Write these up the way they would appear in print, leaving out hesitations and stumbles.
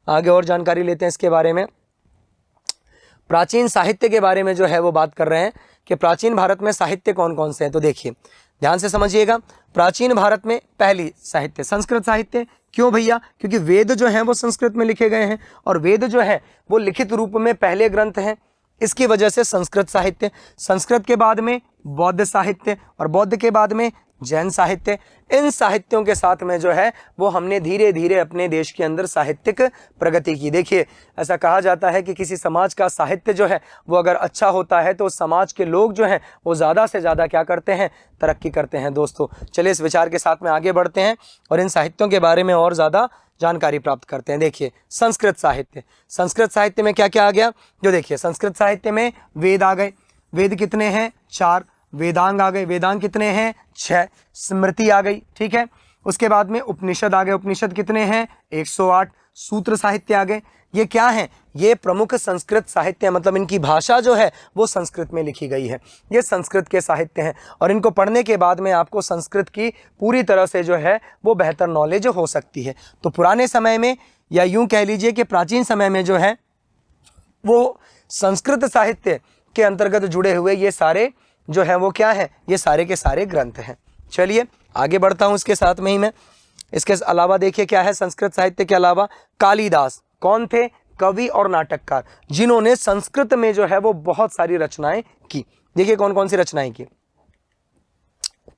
आगे और जानकारी लेते हैं इसके बारे में। प्राचीन साहित्य के बारे में जो है वो बात कर रहे हैं कि प्राचीन भारत में साहित्य कौन कौन से हैं। तो देखिए ध्यान से समझिएगा, प्राचीन भारत में पहली साहित्य संस्कृत साहित्य। क्यों भैया? क्योंकि वेद जो हैं वो संस्कृत में लिखे गए हैं और वेद जो है वो लिखित रूप में पहले ग्रंथ हैं, इसकी वजह से संस्कृत साहित्य। संस्कृत के बाद में बौद्ध साहित्य और बौद्ध के बाद में जैन साहित्य। इन साहित्यों के साथ में जो है वो हमने धीरे धीरे अपने देश के अंदर साहित्यिक प्रगति की। देखिए ऐसा कहा जाता है कि किसी समाज का साहित्य जो है वो अगर अच्छा होता है तो समाज के लोग जो हैं वो ज़्यादा से ज़्यादा क्या करते हैं? तरक्की करते हैं। दोस्तों चलिए इस विचार के साथ में आगे बढ़ते हैं और इन साहित्यों के बारे में और ज़्यादा जानकारी प्राप्त करते हैं। देखिए संस्कृत साहित्य, संस्कृत साहित्य में क्या क्या आ गया? जो देखिए संस्कृत साहित्य में वेद आ गए। वेद कितने हैं? 4। वेदांग आ गए। वेदांग कितने हैं? 6। स्मृति आ गई, ठीक है। उसके बाद में उपनिषद आ गए। उपनिषद कितने हैं? 108। सूत्र साहित्य आ गए। ये क्या है? ये प्रमुख संस्कृत साहित्य, मतलब इनकी भाषा जो है वो संस्कृत में लिखी गई है। ये संस्कृत के साहित्य हैं और इनको पढ़ने के बाद में आपको संस्कृत की पूरी तरह से जो है वो बेहतर नॉलेज हो सकती है। तो पुराने समय में या यूं कह लीजिए कि प्राचीन समय में जो है वो संस्कृत साहित्य के अंतर्गत जुड़े हुए ये सारे जो है वो क्या है? ये सारे के सारे ग्रंथ हैं। चलिए आगे बढ़ता हूँ इसके साथ में ही मैं। इसके अलावा देखिए क्या है संस्कृत साहित्य के अलावा? कालिदास कौन थे? कवि और नाटककार, जिन्होंने संस्कृत में जो है वो बहुत सारी रचनाएं की। देखिए कौन कौन सी रचनाएं की?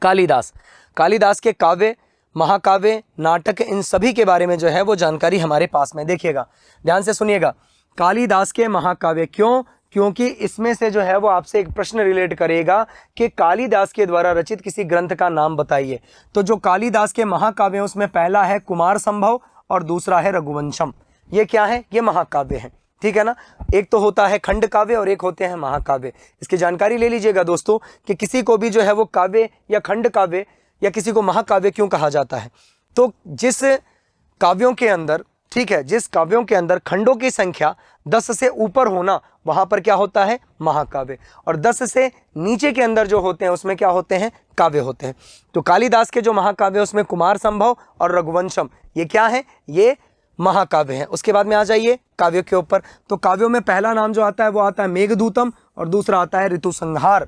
कालिदास। कालिदास के काव्य, महाकाव्य, नाटक, इन सभी के बारे में जो है वो जानकारी हमारे पास में। देखिएगा ध्यान से सुनिएगा, कालिदास के महाकाव्य। क्यों? क्योंकि इसमें से जो है वो आपसे एक प्रश्न रिलेट करेगा कि कालिदास के द्वारा रचित किसी ग्रंथ का नाम बताइए। तो जो कालिदास के महाकाव्य हैं उसमें पहला है कुमार संभव और दूसरा है रघुवंशम। ये क्या है? ये महाकाव्य हैं, ठीक है ना। एक तो होता है खंड काव्य और एक होते हैं महाकाव्य। इसकी जानकारी ले लीजिएगा दोस्तों कि किसी को भी जो है वो काव्य या खंड काव्य या किसी को महाकाव्य क्यों कहा जाता है। तो जिस काव्यों के अंदर, ठीक है, जिस काव्यों के अंदर खंडों की संख्या 10 से ऊपर होना वहां पर क्या होता है? महाकाव्य। और 10 से नीचे के अंदर जो होते हैं उसमें क्या होते हैं? काव्य होते हैं। तो कालिदास के जो महाकाव्य उसमें कुमार संभव और रघुवंशम ये क्या है? ये महाकाव्य है। उसके बाद में आ जाइए काव्यों के ऊपर। तो काव्यों में पहला नाम जो आता है वो आता है मेघदूतम और दूसरा आता है ऋतुसंहार,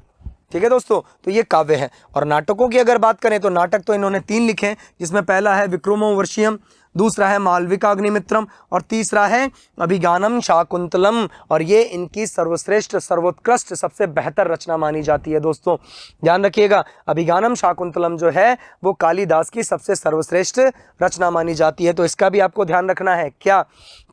ठीक है दोस्तों। तो ये काव्य है। और नाटकों की अगर बात करें तो नाटक तो इन्होंने 3 लिखे हैं, जिसमें पहला है विक्रमोर्वशीयम, दूसरा है मालविकाग्निमित्रम और तीसरा है अभिज्ञानम शाकुंतलम। और ये इनकी सर्वश्रेष्ठ, सर्वोत्कृष्ट, सबसे बेहतर रचना मानी जाती है। दोस्तों ध्यान रखिएगा, अभिज्ञानम शाकुंतलम जो है वो कालिदास की सबसे सर्वश्रेष्ठ रचना मानी जाती है। तो इसका भी आपको ध्यान रखना है क्या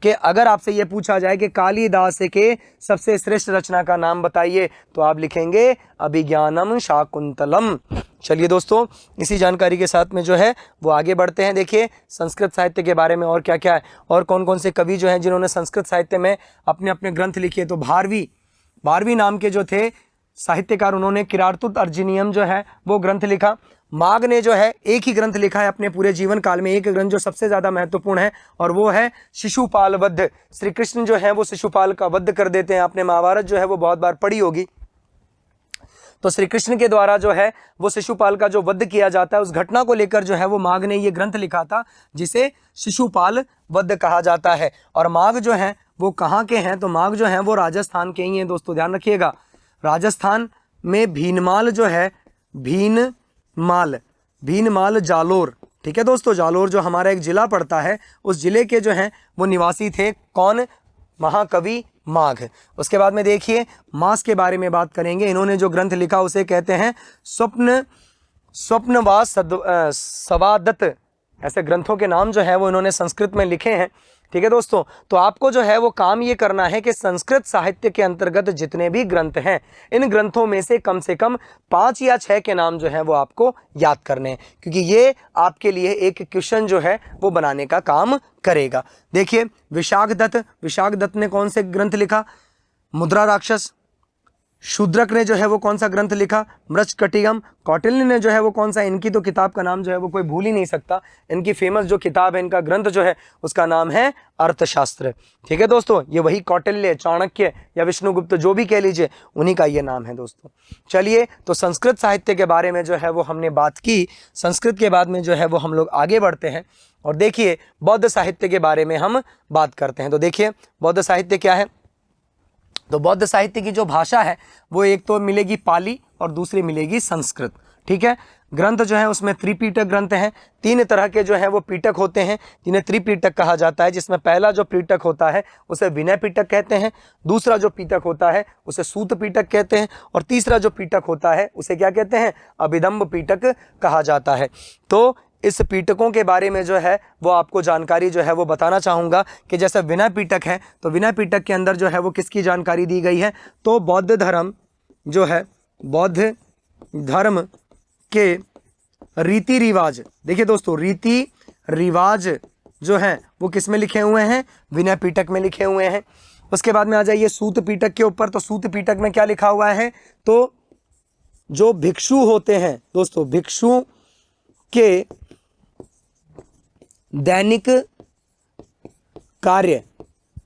कि अगर आपसे ये पूछा जाए कि कालिदास के सबसे श्रेष्ठ रचना का नाम बताइए तो आप लिखेंगे अभिज्ञानम शाकुंतलम। चलिए दोस्तों इसी जानकारी के साथ में जो है वो आगे बढ़ते हैं। देखिए संस्कृत साहित्य के बारे में और क्या क्या है और कौन कौन से कवि जो हैं जिन्होंने संस्कृत साहित्य में अपने अपने ग्रंथ लिखे। तो भारवी नाम के जो थे साहित्यकार, उन्होंने किरातुर्त अर्जुनीयम जो है वो ग्रंथ लिखा। माघ ने जो है एक ही ग्रंथ लिखा है अपने पूरे जीवन काल में, एक ग्रंथ जो सबसे ज़्यादा महत्वपूर्ण है और वो है शिशुपाल वध। श्री कृष्ण जो है वो शिशुपाल का वध कर देते हैं। आपने महाभारत जो है वो बहुत बार पढ़ी होगी। तो श्री कृष्ण के द्वारा जो है वो शिशुपाल का जो वध किया जाता है उस घटना को लेकर जो है वो माघ ने ये ग्रंथ लिखा था जिसे शिशुपाल वध कहा जाता है। और माघ जो है वो कहाँ के हैं? तो माघ जो है वो राजस्थान के ही हैं। दोस्तों ध्यान रखिएगा, राजस्थान में भीनमाल जो है, भीनमाल जालोर, ठीक है दोस्तों। जालोर जो हमारा एक जिला पड़ता है उस जिले के जो हैं वो निवासी थे। कौन? महाकवि माघ। उसके बाद में देखिए मास के बारे में बात करेंगे। इन्होंने जो ग्रंथ लिखा उसे कहते हैं स्वप्नवास सवादत्त। ऐसे ग्रंथों के नाम जो है वो इन्होंने संस्कृत में लिखे हैं, ठीक है दोस्तों। तो आपको जो है वो काम ये करना है कि संस्कृत साहित्य के अंतर्गत जितने भी ग्रंथ हैं इन ग्रंथों में से कम 5 या 6 के नाम जो है वो आपको याद करने हैं, क्योंकि ये आपके लिए एक क्वेश्चन जो है वो बनाने का काम करेगा। देखिए विशाखदत्त ने कौन से ग्रंथ लिखा? मुद्रा राक्षस, शूद्रक ने जो है वो कौन सा ग्रंथ लिखा? मृच्छकटिकम। कौटिल्य ने जो है वो कौन सा, इनकी तो किताब का नाम जो है वो कोई भूल ही नहीं सकता, इनकी फेमस जो किताब है, इनका ग्रंथ जो है उसका नाम है अर्थशास्त्र। ठीक है दोस्तों, ये वही कौटिल्य, चाणक्य या विष्णुगुप्त जो भी कह लीजिए, उन्हीं का ये नाम है दोस्तों। चलिए, तो संस्कृत साहित्य के बारे में जो है वो हमने बात की। संस्कृत के बाद में जो है वो हम लोग आगे बढ़ते हैं और देखिए बौद्ध साहित्य के बारे में हम बात करते हैं। तो देखिए बौद्ध साहित्य क्या है। तो बौद्ध साहित्य की जो भाषा है वो एक तो मिलेगी पाली और दूसरी मिलेगी संस्कृत। ठीक है, ग्रंथ जो है उसमें त्रिपीटक ग्रंथ हैं। 3 तरह के जो है वो पीटक होते हैं, जिन्हें त्रिपीटक कहा जाता है, जिसमें पहला जो पीटक होता है उसे विनय पीटक कहते हैं, दूसरा जो पीटक होता है उसे सूत पीटक कहते हैं, और तीसरा जो पीटक होता है उसे क्या कहते हैं? अभिधम्ब पीटक कहा जाता है। तो इस पीटकों के बारे में जो है वो आपको जानकारी जो है वो बताना चाहूँगा कि जैसे विनय पीटक है, तो विनय पीटक के अंदर जो है वो किसकी जानकारी दी गई है? तो बौद्ध धर्म जो है, बौद्ध धर्म के रीति रिवाज, देखिए दोस्तों रीति रिवाज जो है वो किस में लिखे हुए हैं? विनय पीटक में लिखे हुए हैं। उसके बाद में आ जाइए सूत पीटक के ऊपर। तो सूत पीटक में क्या लिखा हुआ है? तो जो भिक्षु होते हैं दोस्तों, भिक्षु के दैनिक कार्य,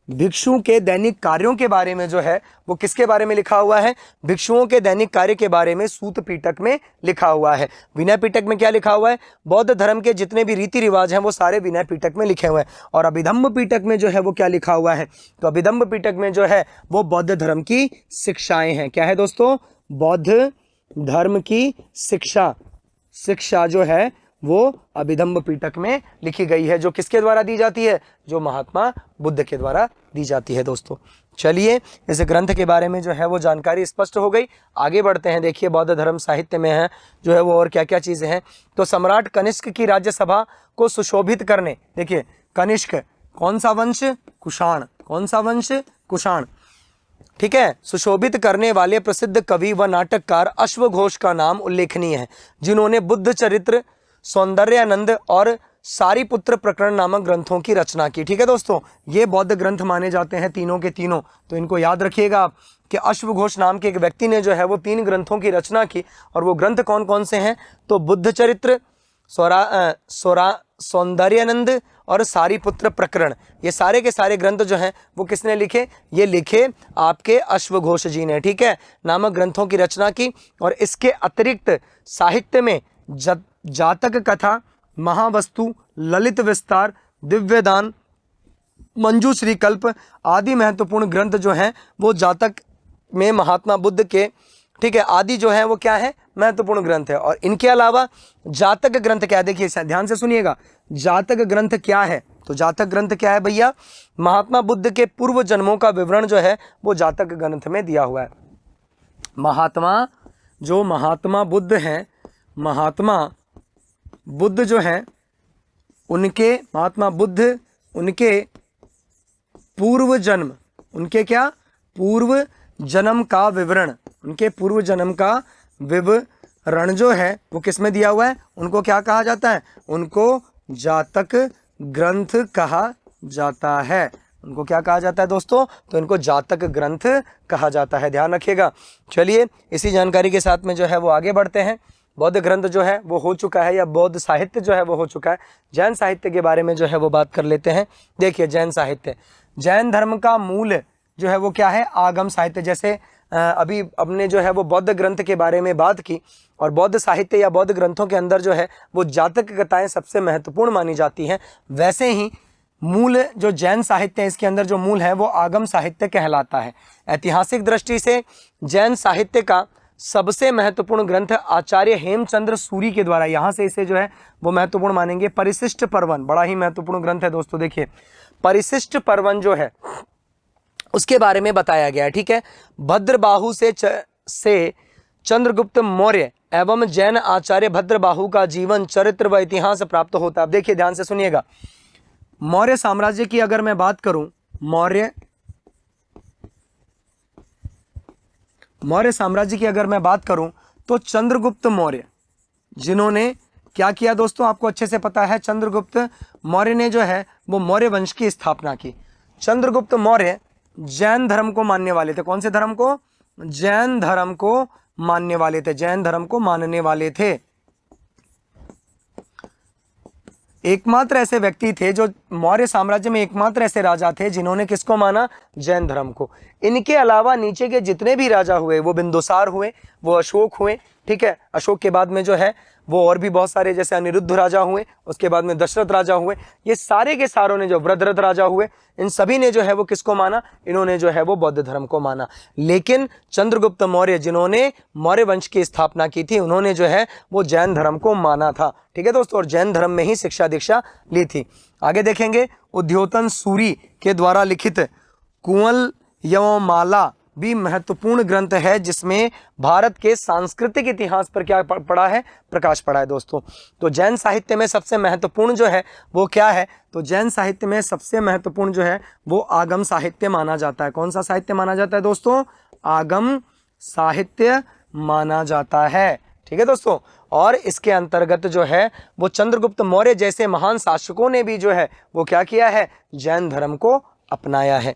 भिक्षुओं के दैनिक कार्यों के बारे में जो है वो किसके बारे में लिखा हुआ है? भिक्षुओं के दैनिक कार्य के बारे में सूत पीटक में लिखा हुआ है। विनय पीटक में क्या लिखा हुआ है? बौद्ध धर्म के जितने भी रीति रिवाज हैं वो सारे विनय पीटक में लिखे हुए हैं। और अभिधम्ब पीटक में जो है वो क्या लिखा हुआ है? तो अभिधम्ब पीटक में जो है वो बौद्ध धर्म की शिक्षाएं हैं। क्या है दोस्तों? बौद्ध धर्म की शिक्षा जो है वो अभिधम्ब पीटक में लिखी गई है, जो किसके द्वारा दी जाती है? जो महात्मा बुद्ध के द्वारा दी जाती है दोस्तों। चलिए, इस ग्रंथ के बारे में जो है वो जानकारी स्पष्ट हो गई। आगे बढ़ते हैं। देखिए बौद्ध धर्म साहित्य में है जो है वो और क्या क्या चीज़ें हैं। तो सम्राट कनिष्क की राज्यसभा को सुशोभित करने, देखिए कनिष्क कौन सा वंश? कुषाण। कौन सा वंश? कुषाण। ठीक है, सुशोभित करने वाले प्रसिद्ध कवि व नाटककार अश्वघोष का नाम उल्लेखनीय है, जिन्होंने बुद्ध चरित्र, सौंदर्यानंद और सारीपुत्र प्रकरण नामक ग्रंथों की रचना की। ठीक है दोस्तों, ये बौद्ध ग्रंथ माने जाते हैं तीनों के तीनों। तो इनको याद रखिएगा आप कि अश्वघोष नाम के एक व्यक्ति ने जो है वो 3 ग्रंथों की रचना की। और वो ग्रंथ कौन कौन से हैं? तो बुद्ध चरित्र, सौंदर्यानंद और सारीपुत्र प्रकरण, ये सारे के सारे ग्रंथ जो हैं वो किसने लिखे? ये लिखे आपके अश्वघोष जी ने। ठीक है, नामक ग्रंथों की रचना की। और इसके अतिरिक्त साहित्य में जातक कथा, महावस्तु, ललित विस्तार, दिव्यदान, मंजूश्री कल्प आदि महत्वपूर्ण ग्रंथ जो हैं वो जातक में महात्मा बुद्ध के, ठीक है, आदि जो है वो क्या है? महत्वपूर्ण ग्रंथ है। और इनके अलावा जातक ग्रंथ क्या है? देखिए ध्यान से सुनिएगा, जातक ग्रंथ क्या है? तो जातक ग्रंथ क्या है भैया? महात्मा बुद्ध के पूर्व जन्मों का विवरण जो है वो जातक ग्रंथ में दिया हुआ है। महात्मा बुद्ध हैं, महात्मा बुद्ध जो हैं उनके, महात्मा बुद्ध उनके पूर्व जन्म, उनके क्या? पूर्व जन्म का विवरण, उनके पूर्व जन्म का विवरण जो है वो किस में दिया हुआ है? उनको क्या कहा जाता है? उनको जातक ग्रंथ कहा जाता है। उनको क्या कहा जाता है दोस्तों? तो इनको जातक ग्रंथ कहा जाता है, ध्यान रखिएगा। चलिए, इसी जानकारी के साथ में जो है वो आगे बढ़ते हैं। बौद्ध ग्रंथ जो है वो हो चुका है, या बौद्ध साहित्य जो है वो हो चुका है। जैन साहित्य के बारे में जो है वो बात कर लेते हैं। देखिए जैन साहित्य, जैन धर्म का मूल जो है वो क्या है? आगम साहित्य। जैसे अभी हमने जो है वो बौद्ध ग्रंथ के बारे में बात की, और बौद्ध साहित्य या बौद्ध ग्रंथों के अंदर जो है वो जातक कथाएं सबसे महत्वपूर्ण मानी जाती हैं। वैसे ही मूल जो जैन साहित्य है इसके अंदर जो मूल है वो आगम साहित्य कहलाता है। ऐतिहासिक दृष्टि से जैन साहित्य का सबसे महत्वपूर्ण ग्रंथ आचार्य हेमचंद्र सूरी के द्वारा, यहाँ से इसे जो है वो महत्वपूर्ण मानेंगे, परिशिष्ट पर्वन। बड़ा ही महत्वपूर्ण ग्रंथ है दोस्तों। देखिए परिशिष्ट पर्वन जो है उसके बारे में बताया गया है। ठीक है, भद्रबाहु से चंद्रगुप्त मौर्य एवं जैन आचार्य भद्रबाहु का जीवन चरित्र व इतिहास प्राप्त होता है। अब देखिए ध्यान से सुनिएगा, मौर्य साम्राज्य की अगर मैं बात करूं, मौर्य साम्राज्य की अगर मैं बात करूं तो चंद्रगुप्त मौर्य, जिन्होंने क्या किया दोस्तों? आपको अच्छे से पता है, चंद्रगुप्त मौर्य ने जो है वो मौर्य वंश की स्थापना की। चंद्रगुप्त मौर्य जैन धर्म को मानने वाले थे। कौन से धर्म को? जैन धर्म को मानने वाले थे, जैन धर्म को मानने वाले थे। एकमात्र ऐसे व्यक्ति थे जो मौर्य साम्राज्य में एकमात्र ऐसे राजा थे जिन्होंने किसको माना, जैन धर्म को। इनके अलावा नीचे के जितने भी राजा हुए, वो बिंदुसार हुए, वो अशोक हुए, ठीक है, अशोक के बाद में जो है वो और भी बहुत सारे जैसे अनिरुद्ध राजा हुए, उसके बाद में दशरथ राजा हुए, ये सारे के सारों ने, जो वृद्धरथ राजा हुए, इन सभी ने जो है वो किसको माना, इन्होंने जो है वो बौद्ध धर्म को माना। लेकिन चंद्रगुप्त मौर्य जिन्होंने मौर्य वंश की स्थापना की थी, उन्होंने जो है वो जैन धर्म को माना था। ठीक है दोस्तों, और जैन धर्म में ही शिक्षा दीक्षा ली थी। आगे देखेंगे, उद्योतन सूरी के द्वारा लिखित कुंवल यवमाला भी महत्वपूर्ण ग्रंथ है, जिसमें भारत के सांस्कृतिक इतिहास पर क्या पड़ा है, प्रकाश पड़ा है दोस्तों। तो जैन साहित्य में सबसे महत्वपूर्ण जो है वो क्या है, तो जैन साहित्य में सबसे महत्वपूर्ण जो है वो आगम साहित्य माना जाता है। कौन सा साहित्य माना जाता है दोस्तों, आगम साहित्य माना जाता है। ठीक है दोस्तों, और इसके अंतर्गत जो है वो चंद्रगुप्त मौर्य जैसे महान शासकों ने भी जो है वो क्या किया है, जैन धर्म को अपनाया है।